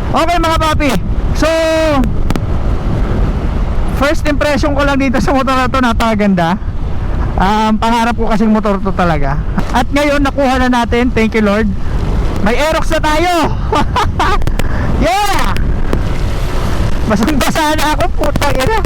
Okay mga papi, so first impression ko lang dito sa motor na to, napakaganda. Pangarap ko kasing motor to talaga. At ngayon nakuha na natin, thank you Lord. May Aerox na tayo. Yeah! Basang-basa na ako, putang ina.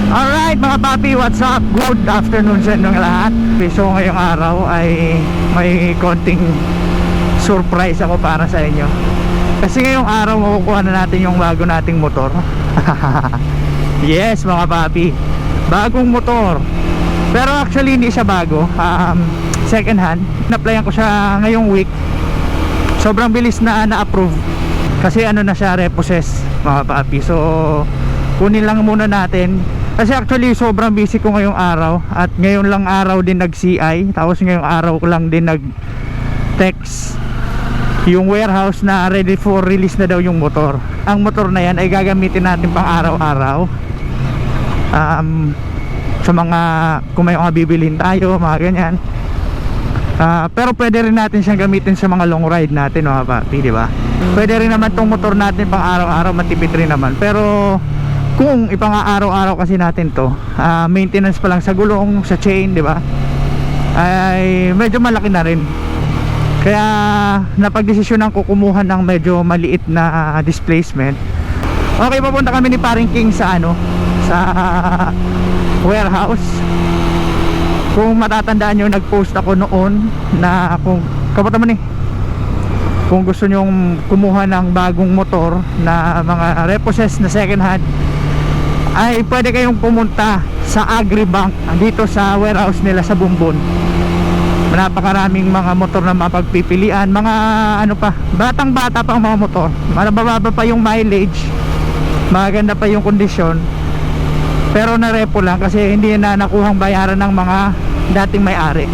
Alright mga papi, what's up? Good afternoon sa inyong lahat. So ngayong araw ay may konting surprise ako para sa inyo. Kasi ngayong araw makukuha na natin yung bago nating motor. Yes mga papi, bagong motor. Pero actually hindi siya bago, second hand. Na-applyan ko siya ngayong week. Sobrang bilis na na-approve. Kasi ano na siya, repossess mga papi. So kunin lang muna natin. Kasi actually sobrang busy ko ngayong araw. At ngayon lang araw din nag-CI. Tapos ngayong araw ko lang din nag-text yung warehouse na ready for release na daw yung motor. Ang motor na yan ay gagamitin natin pang araw-araw. Sa mga, kung may mga bibilhin tayo, mga ganyan. Pero pwede rin natin siyang gamitin sa mga long ride natin mga papi, di ba? Pwede rin naman tong motor natin pang araw-araw, matipid rin naman. Pero kung ipang-araw-araw kasi natin to, maintenance pa lang sa gulong, sa chain, di ba? Ay medyo malaki na rin. Kaya napagdesisyonan ko kumuha ng medyo maliit na displacement. Okay, papunta kami ni Paring King sa ano, sa warehouse. Kung matatandaan nyo, nag-post ako noon na kung kapata mo ni, kung gusto nyong kumuha ng bagong motor na mga repossessed na second hand, ay pwede kayong pumunta sa Agribank dito sa warehouse nila sa Bumbon. Napakaraming mga motor na mapagpipilian, mga ano pa, batang bata pa ang mga motor, mababa pa yung mileage, maganda pa yung kondisyon, pero narepo lang kasi hindi na nakuhang bayaran ng mga dating may-ari.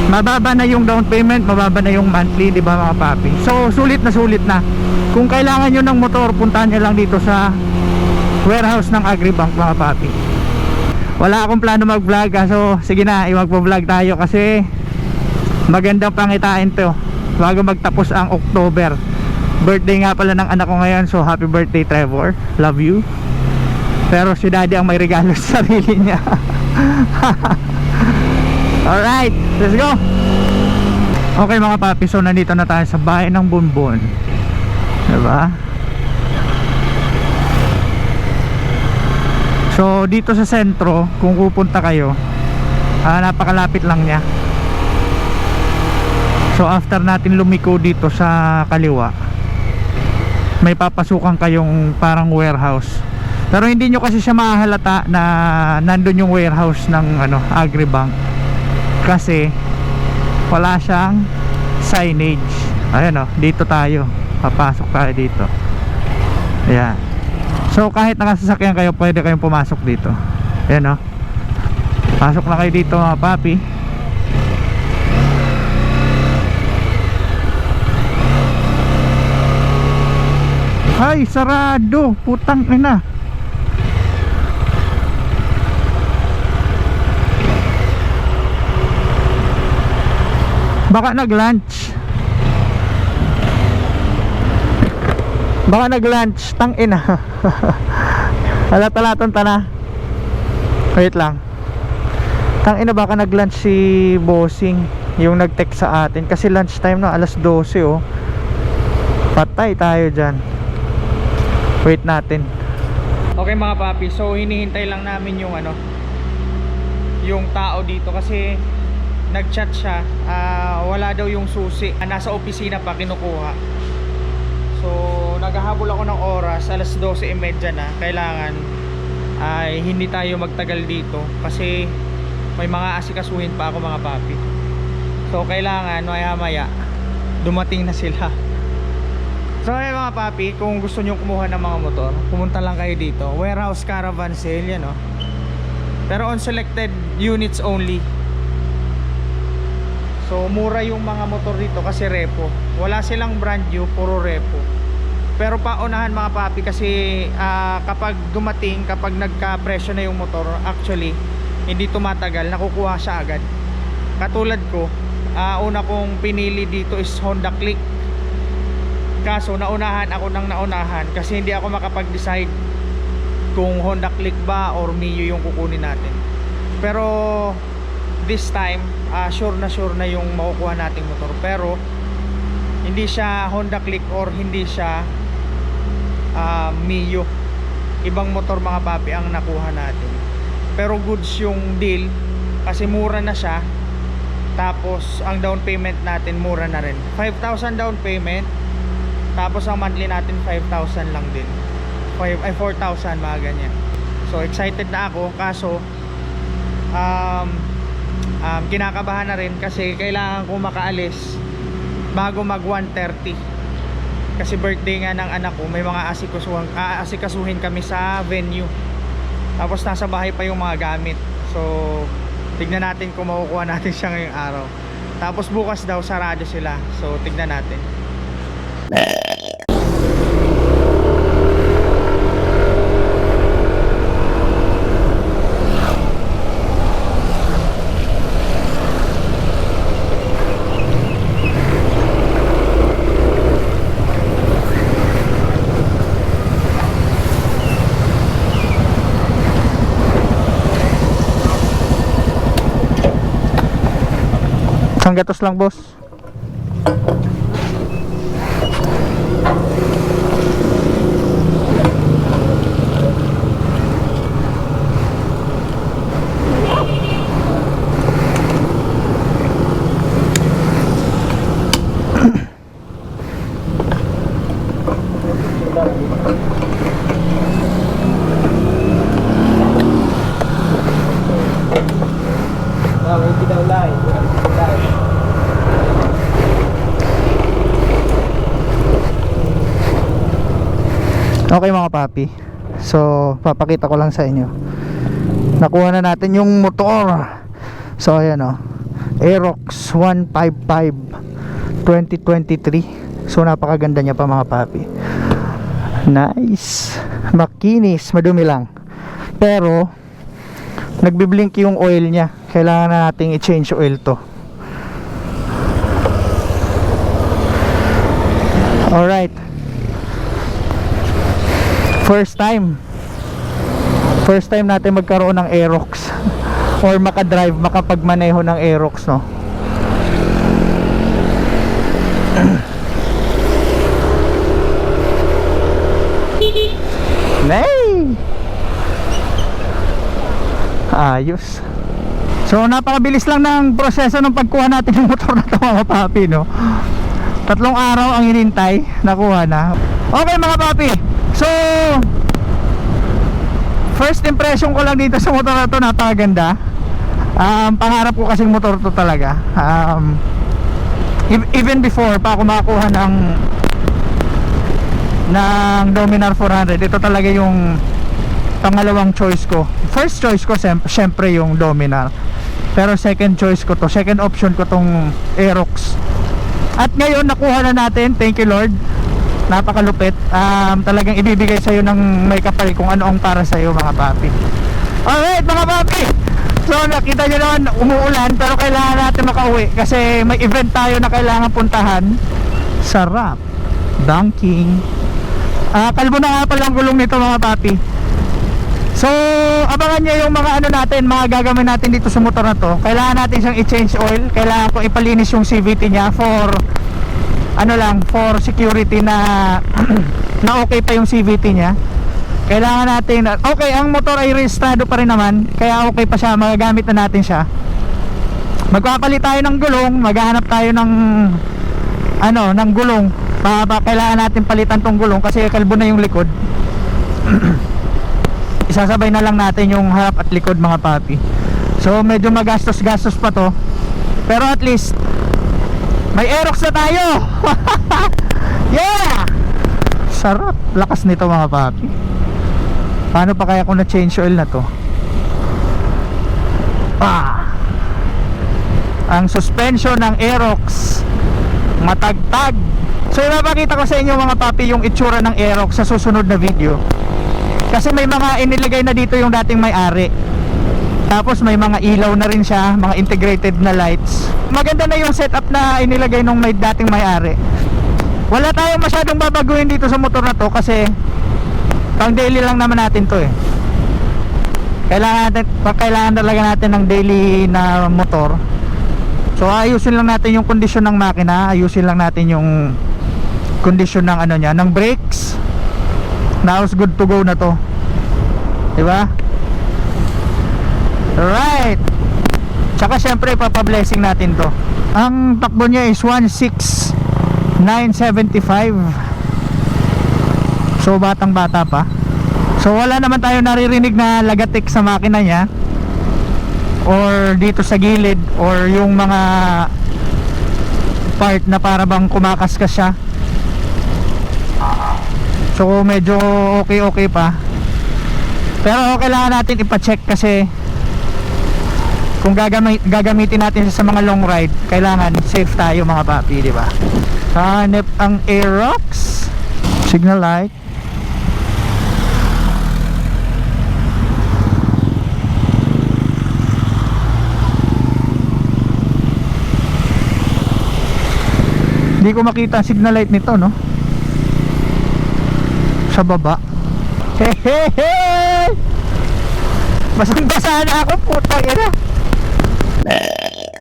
Mababa na yung down payment, mababa na yung monthly, di ba mga papi? So sulit na sulit na. Kung kailangan nyo ng motor, puntahan nyo lang dito sa warehouse ng Agribank mga papi. Wala akong plano mag vlog, so sige na, mag-vlog tayo kasi magandang pangitain to bago magtapos ang October. Birthday nga pala ng anak ko ngayon, so happy birthday Trevor, love you. Pero si daddy ang may regalo sa sarili niya. Alright, let's go. Okay mga papi, so nandito na tayo sa bayan ng Bumbon, diba? So dito sa sentro, kung pupunta kayo, napakalapit lang niya. So after natin lumiko dito sa kaliwa, may papasukan kayong parang warehouse. Pero hindi nyo kasi siya mahalata na nandun yung warehouse ng ano, Agribank. Kasi wala siyang signage. Ayan o, dito tayo. Papasok tayo dito. Ayan. So kahit nakasasakyan kayo, pwede kayong pumasok dito. Ayan o. Pasok na kayo dito mga papi. Ay, sarado, putang ina. Baka nag-lunch. Baka nag-lunch, tang ina. Alat-alatan ta na. Wait lang. Tang ina, baka nag-lunch si bossing, yung nag-text sa atin kasi lunch time na, alas 12 oh. Patay tayo dyan. Wait natin. Okay mga papi, so hinihintay lang namin yung ano, yung tao dito kasi nag-chat siya, wala daw yung susi, nasa opisina pa kinukuha. So naghahabol ako ng oras, alas 12:30 na. Kailangan ay hindi tayo magtagal dito kasi may mga asikasuhin pa ako mga papi. So kailangan maya-maya dumating na sila. So ay mga papi, kung gusto nyo kumuha ng mga motor, pumunta lang kayo dito, warehouse caravan sale yan, no? Pero on selected units only. So mura yung mga motor dito kasi repo. Wala silang brand new, puro repo. Pero paunahan mga papi kasi kapag dumating, kapag nagka-presyo na yung motor, actually hindi tumatagal, nakukuha siya agad. Katulad ko, una kong pinili dito is Honda Click. Kaso naunahan ako ng naunahan kasi hindi ako makapag-decide kung Honda Click ba or Mio yung kukunin natin. Pero this time sure na yung makukuha nating motor. Pero hindi siya Honda Click or hindi siya Mio. Ibang motor mga papi ang nakuha natin. Pero goods yung deal kasi mura na siya. Tapos ang down payment natin mura na rin, 5,000 down payment. Tapos ang monthly natin 5,000 lang din, 4,000 mga ganyan. So excited na ako. Kaso kinakabahan na rin kasi kailangan ko makaalis bago mag 1:30 kasi birthday nga ng anak ko. May mga asikasuhin kami sa venue. Tapos nasa bahay pa yung mga gamit. So tignan natin kung makukuha natin siya ngayong araw. Tapos bukas daw sarado sila. So tignan natin. Isang gatos lang, boss. Okay mga papi, so papakita ko lang sa inyo, nakuha na natin yung motor. So ayan o, Aerox 155 2023. So napakaganda niya pa mga papi. Nice, makinis, madumi lang, pero nagbiblink yung oil niya. Kailangan na nating i-change oil to. Alright, first time natin magkaroon ng Aerox or makadrive, makapagmaneho ng Aerox, no? Nay! Ayos. So napakabilis lang ng proseso ng pagkuha natin ng motor na ito mga papi, no? 3 araw ang hinintay, nakuha na. Okay mga papi, so first impression ko lang dito sa motor na to, napakaganda. Pangarap ko kasing motor to talaga. Even before pa ako makakuha ng Dominar 400, ito talaga yung pangalawang choice ko. First choice ko syempre yung Dominar, pero second choice ko to, second option ko tong Aerox. At ngayon nakuha na natin, thank you Lord. Napakalupit. Talagang ibibigay sa'yo ng may kapal kung ano ang para sa'yo mga papi. Alright mga papi, so nakita nyo naman umuulan, pero kailangan natin makauwi kasi may event tayo na kailangan puntahan. Sarap, dunking. Kalbo na nga pala ang gulong nito mga papi. So abangan nyo yung mga ano natin, mga gagawin natin dito sa motor na to. Kailangan natin siyang i-change oil. Kailangan ko ipalinis yung CVT niya for ano lang, for security na na okay pa yung CVT niya. Kailangan natin, okay, ang motor ay rehistrado pa rin naman, kaya okay pa siya, magagamit na natin siya. Magpapalit tayo ng gulong, maghahanap tayo ng ano, ng gulong. Kailangan natin palitan tong gulong kasi kalbo na yung likod. Isasabay na lang natin yung harap at likod mga papi. So medyo magastos-gastos pa to, pero at least may Aerox na tayo. Yeah! Sarap, lakas nito mga papi. Paano pa kaya kung na-change oil na to? Ang suspension ng Aerox matagtag. So ipapakita ko sa inyo mga papi yung itsura ng Aerox sa susunod na video, kasi may mga inilagay na dito yung dating may-ari. Tapos may mga ilaw na rin siya, mga integrated na lights. Maganda na yung setup na inilagay nung may dating may-ari. Wala tayong masyadong babaguhin dito sa motor na to kasi pang daily lang naman natin to eh. Kailangan talaga natin ng daily na motor. So ayusin lang natin yung kondisyon ng makina, ayusin lang natin yung kondisyon ng ano niya, ng brakes. Now it's good to go na to. Diba? Alright. Tsaka syempre papablessing natin to. Ang takbo niya is 16,975. So batang bata pa. So wala naman tayo naririnig na lagatik sa makina niya or dito sa gilid or yung mga part na para bang kumakaskas siya. So medyo okay pa. Pero kailangan natin ipa-check kasi kung gagamitin natin sa mga long ride, kailangan safe tayo mga papi, di ba? Hanep ang Aerox signal light. Hindi ko makita ang signal light nito, no? Sa baba. Hehehe! Basang-basa na ako, putang ina.